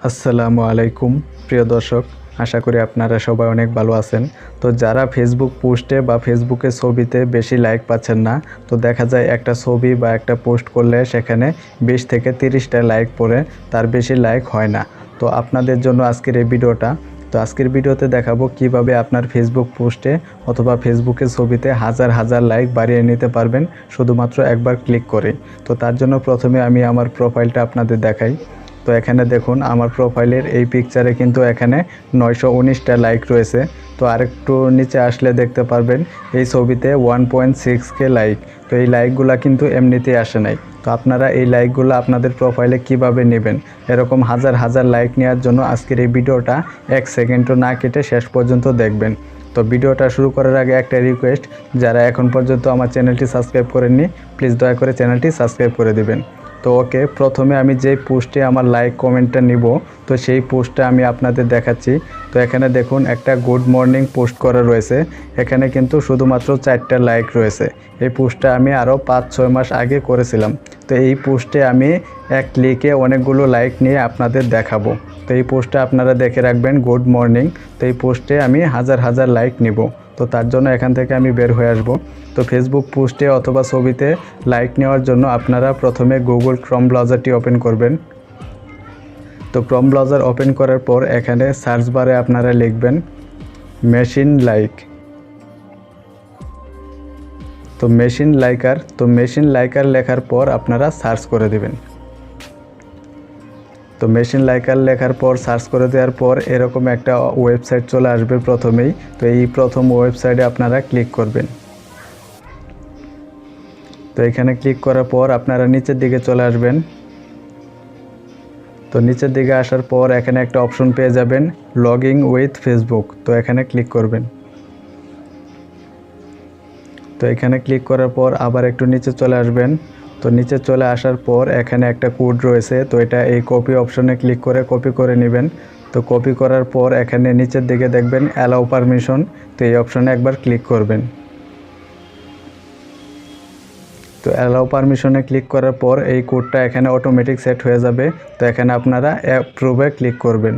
আসসালামু আলাইকুম প্রিয় দর্শক, আশা করি আপনারা সবাই অনেক ভালো আছেন। তো যারা ফেসবুক পোস্টে বা ফেসবুকে ছবিতে বেশি লাইক পাচ্ছেন না, তো দেখা যায় একটা ছবি বা একটা পোস্ট করলে সেখানে 20 থেকে 30টা লাইক পড়ে, তার বেশি লাইক হয় না। তো আপনাদের জন্য আজকের এই ভিডিওটা। তো আজকের ভিডিওতে দেখাবো কিভাবে আপনার ফেসবুক পোস্টে অথবা ফেসবুকের ছবিতে হাজার হাজার লাইক বাড়িয়ে নিতে পারবেন শুধুমাত্র একবার ক্লিক করে। তো তার জন্য প্রথমে আমি আমার প্রোফাইলটা আপনাদের দেখাই। তো এখানে দেখুন আমার প্রোফাইলের এই পিকচারে কিন্তু এখানে 919টা লাইক রয়েছে। তো আরেকটু নিচে আসলে দেখতে পারবেন এই ছবিতে 1.6K লাইক। তো এই লাইকগুলো কিন্তু এমনিতেই আসে নাই। তো আপনারা এই লাইকগুলো আপনাদের প্রোফাইলে কিভাবে নেবেন, এরকম হাজার হাজার লাইক নেওয়ার জন্য আজকের এই ভিডিওটা 1 সেকেন্ডও না কেটে শেষ পর্যন্ত দেখবেন। তো ভিডিওটা শুরু করার আগে একটা রিকোয়েস্ট, যারা এখন পর্যন্ত আমার চ্যানেলটি সাবস্ক্রাইব করেননি প্লিজ দয়া করে চ্যানেলটি সাবস্ক্রাইব করে দিবেন। তো ওকে, প্রথমে আমি যেই পোস্টে আমার লাইক কমেন্টটা নিব, তো সেই পোস্টটা আমি আপনাদের দেখাচ্ছি। তো এখানে দেখুন একটা গুড মর্নিং পোস্ট করা রয়েছে, এখানে কিন্তু শুধুমাত্র 4টা লাইক রয়েছে। এই পোস্টটা আমি আরও 5-6 মাস আগে করেছিলাম। তো এই পোস্টে আমি এক ক্লিকে অনেকগুলো লাইক নিয়ে আপনাদের দেখাবো। তো এই পোস্টটা আপনারা দেখে রাখবেন, গুড মর্নিং। তো এই পোস্টে আমি হাজার হাজার লাইক নিব। তো তার জন্য এখান থেকে আমি বের হয়ে আসব। তো ফেসবুক পোস্টে অথবা ছবিতে লাইক নেওয়ার জন্য আপনারা প্রথমে গুগল ক্রোম ব্রাউজারটি ওপেন করবেন। তো ক্রোম ব্রাউজার ওপেন করার পর এখানে সার্চ বারে আপনারা লিখবেন মেশিন লাইক। তো মেশিন লাইকার লেখার পর আপনারা সার্চ করে দিবেন। তো মেশিন লাইকার লেখার পর সার্চ করে দেওয়ার পর এরকম একটা ওয়েবসাইট চলে আসবে প্রথমেই। তো এই প্রথম ওয়েবসাইটে আপনারা ক্লিক করবেন। তো এখানে ক্লিক করার পর আপনারা নিচের দিকে চলে আসবেন। তো নিচের দিকে আসার পর এখানে একটা অপশন পেয়ে যাবেন লগইন উইথ ফেসবুক। তো এখানে ক্লিক করবেন। তো এখানে ক্লিক করার পর আবার একটু নিচে চলে আসবেন। তো নিচে চলে আসার পর এখানে একটা কোড রয়েছে, তো এটা এই কপি অপশনে ক্লিক করে কপি করে নেবেন। তো কপি করার পর এখানে নিচের দিকে দেখবেন অ্যালাউ পারমিশন, তো এই অপশনে একবার ক্লিক করবেন। তো অ্যালাউ পারমিশনে ক্লিক করার পর এই কোডটা এখানে অটোমেটিক সেট হয়ে যাবে। তো এখানে আপনারা অ্যাপ্রুভে ক্লিক করবেন।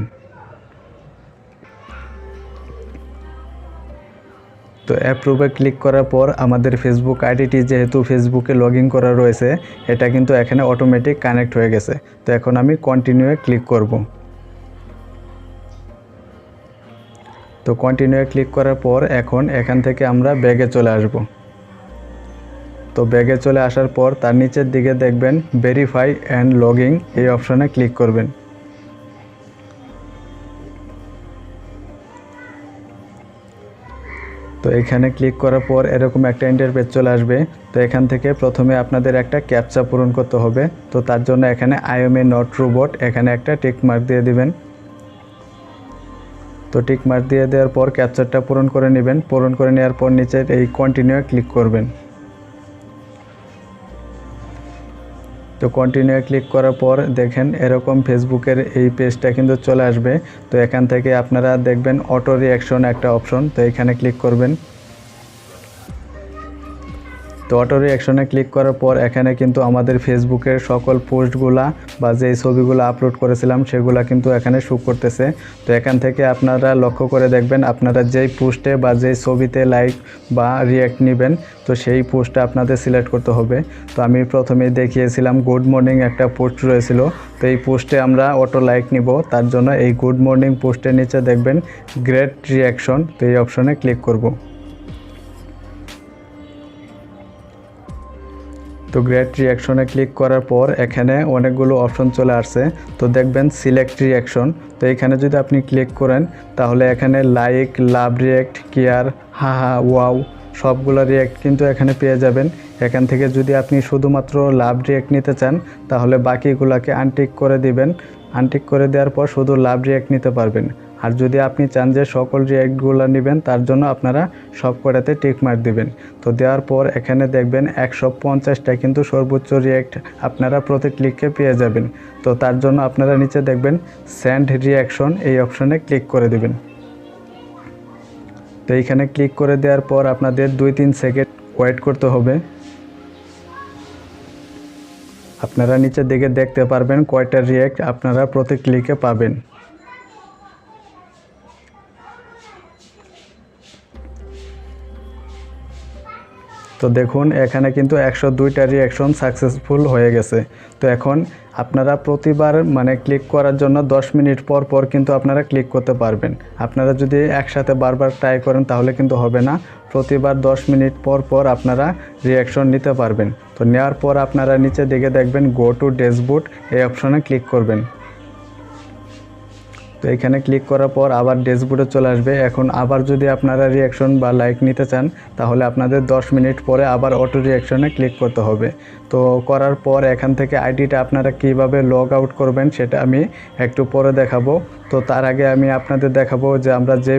তো অ্যাপ্রুভে ক্লিক করার পর আমাদের ফেসবুক আইডিটি যেহেতু ফেসবুকে লগ ইন করা রয়েছে, এটা কিন্তু এখানে অটোমেটিক কানেক্ট হয়ে গেছে। তো এখন আমি কন্টিনিউয়ে ক্লিক করব। তো কন্টিনিউয়ে ক্লিক করার পর এখন এখান থেকে আমরা ব্যাগে চলে আসব। তো ব্যাগে চলে আসার পর তার নিচের দিকে দেখবেন ভেরিফাই অ্যান্ড লগইন, এই অপশনে ক্লিক করবেন। তো এখানে ক্লিক করার পর এরকম একটা ইন্টারফেস চলে আসবে। তো এখান থেকে প্রথমে আপনাদের একটা ক্যাপচা পূরণ করতে হবে। তো তার জন্য এখানে I M A not robot, এখানে একটা টিক মার্ক দিয়ে দিবেন। তো টিক মার্ক দিয়ে দেওয়ার পর ক্যাপচারটা পূরণ করে নেবেন। পূরণ করে নেওয়ার পর নিচের এই কন্টিনিউ ক্লিক করবেন। তো কন্টিনিউ ক্লিক করার পর দেখেন এরকম ফেসবুকের এই পেজটা কিন্তু চলে আসবে। তো এখান থেকে আপনারা দেখবেন অটো রিঅ্যাকশন একটা অপশন, তো এখানে ক্লিক করবেন। তো অটো রিঅ্যাকশনে ক্লিক করার পর এখানে কিন্তু আমাদের ফেসবুকের সকল পোস্টগুলা বা যেই ছবিগুলো আপলোড করেছিলাম সেগুলা কিন্তু এখানে শো করতেছে। তো এখান থেকে আপনারা লক্ষ্য করে দেখবেন আপনারা যেই পোস্টে বা যেই ছবিতে লাইক বা রিঅ্যাক্ট নেবেন, তো সেই পোস্টটা আপনাদের সিলেক্ট করতে হবে। তো আমি প্রথমেই দেখিয়েছিলাম গুড মর্নিং একটা পোস্ট রয়েছিল, তো এই পোস্টে আমরা অটো লাইক নিব। তার জন্য এই গুড মর্নিং পোস্টের নিচে দেখবেন গ্রেট রিঅ্যাকশন, তো এই অপশনে ক্লিক করব। তো গ্রেট রিঅ্যাকশনে ক্লিক করার পর এখানে অনেকগুলো অপশন চলে আসছে। তো দেখবেন সিলেক্ট রিঅ্যাকশন, তো এখানে যদি আপনি ক্লিক করেন তাহলে এখানে লাইক, লাভ রিঅ্যাক্ট, কেয়ার, হা হা, ওয়াও সবগুলো রিঅ্যাক্ট কিন্তু এখানে পেয়ে যাবেন। এখান থেকে যদি আপনি শুধুমাত্র লাভ রিঅ্যাক্ট নিতে চান তাহলে বাকিগুলোকে আনটিক করে দিবেন। আনটিক করে দেওয়ার পর শুধু লাভ রিঅ্যাক্ট নিতে পারবেন। আর যদি আপনি চান যে সকল রিঅ্যাক্টগুলো নেবেন তার জন্য আপনারা সব কটাতে টিক মার্ক দিবেন। তো দেওয়ার পর এখানে দেখবেন 150টা কিন্তু সর্বোচ্চ রিঅ্যাক্ট আপনারা প্রতি ক্লিকে পেয়ে যাবেন। তো তার জন্য আপনারা নিচে দেখবেন সেন্ড রিঅ্যাকশন, এই অপশনে ক্লিক করে দিবেন। তো এইখানে ক্লিক করে দেওয়ার পর আপনাদের 2-3 সেকেন্ড ওয়েট করতে হবে। আপনারা নিচের দিকে দেখতে পারবেন কয়টা রিয়্যাক্ট আপনারা প্রতি ক্লিকে পাবেন। তো দেখুন এখানে কিন্তু 102টা রিঅ্যাকশন সাকসেসফুল হয়ে গেছে। তো এখন আপনারা প্রতিবার মানে ক্লিক করার জন্য 10 মিনিট পর পর কিন্তু আপনারা ক্লিক করতে পারবেন। আপনারা যদি একসাথে বারবার ট্রাই করেন তাহলে কিন্তু হবে না। প্রতিবার 10 মিনিট পর পর আপনারা রিঅ্যাকশন নিতে পারবেন। তো নেওয়ার পর আপনারা নিচে দিকে দেখবেন গো টু ড্যাশবোর্ড এই অপশনে ক্লিক করবেন। তো এখানে ক্লিক করার পর আবার ড্যাশবোর্ডে চলে আসবে। এখন আবার যদি আপনারা রিঅ্যাকশন বা লাইক নিতে চান তাহলে আপনাদের 10 মিনিট পরে আবার অটো রিঅ্যাকশনে ক্লিক করতে হবে। তো করার পর এখান থেকে আইডিটা আপনারা কিভাবে লগ আউট করবেন সেটা আমি একটু পরে দেখাবো। তো তার আগে আমি আপনাদের দেখাবো যে আমরা যে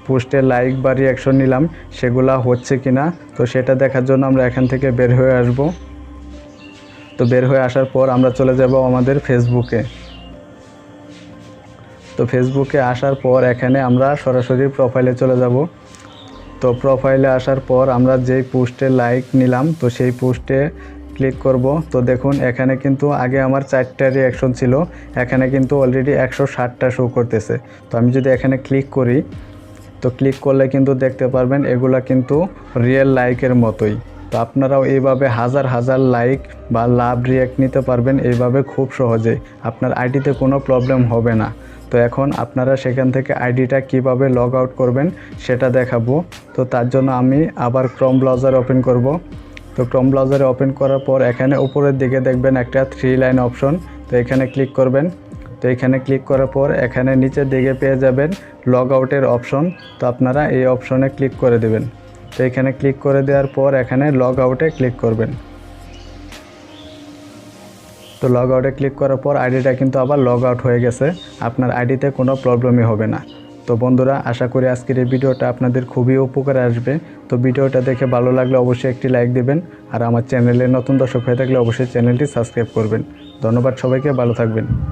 পোস্টে লাইক বা রিঅ্যাকশন নিলাম সেগুলা হচ্ছে কিনা। তো সেটা দেখার জন্য আমরা এখান থেকে বের হয়ে আসব। তো বের হয়ে আসার পর আমরা চলে যাব আমাদের ফেসবুকে। তো ফেসবুকে আসার পর এখানে আমরা সরাসরি প্রোফাইলে চলে যাব। তো প্রোফাইলে আসার পর আমরা যেই পোস্টে লাইক নিলাম তো সেই পোস্টে ক্লিক করব। তো দেখুন এখানে কিন্তু আগে আমার 4টা রিঅ্যাকশন ছিল, এখানে কিন্তু অলরেডি 160টা শো করতেছে। তো আমি যদি এখানে ক্লিক করি তো ক্লিক করলে কিন্তু দেখতে পারবেন এগুলা কিন্তু রিয়েল লাইকের মতোই। তো আপনারাও এইভাবে হাজার হাজার লাইক বা লাভ রিঅ্যাক্ট নিতে পারবেন এইভাবে খুব সহজে, আপনার আইডিতে কোনো প্রবলেম হবে না। তো এখন আপনারা সেখান থেকে আইডিটা কিভাবে লগ আউট করবেন সেটা দেখাবো। তো তার জন্য আমি আবার ক্রোম ব্রাউজার ওপেন করব। তো ক্রোম ব্রাউজারে ওপেন করার পর এখানে উপরের দিকে দেখবেন একটা 3 লাইন অপশন, তো এখানে ক্লিক করবেন। তো এখানে ক্লিক করার পর এখানে নিচের দিকে পেয়ে যাবেন লগ আউটের অপশন। তো আপনারা এই অপশনে ক্লিক করে দেবেন। তো এখানে ক্লিক করে দেওয়ার পর এখানে লগ আউটে ক্লিক করবেন। তো লগ আউটে ক্লিক করার পর আইডিটা কিন্তু আবার লগ আউট হয়ে গেছে, আপনার আইডিতে কোনো প্রবলেমই হবে না। তো বন্ধুরা আশা করি আজকের এই ভিডিওটা আপনাদের খুবই উপকারে আসবে। তো ভিডিওটা দেখে ভালো লাগলে অবশ্যই একটি লাইক দিবেন, আর আমার চ্যানেলে নতুন দর্শক হয়ে থাকলে অবশ্যই চ্যানেলটি সাবস্ক্রাইব করবেন। ধন্যবাদ সবাইকে, ভালো থাকবেন।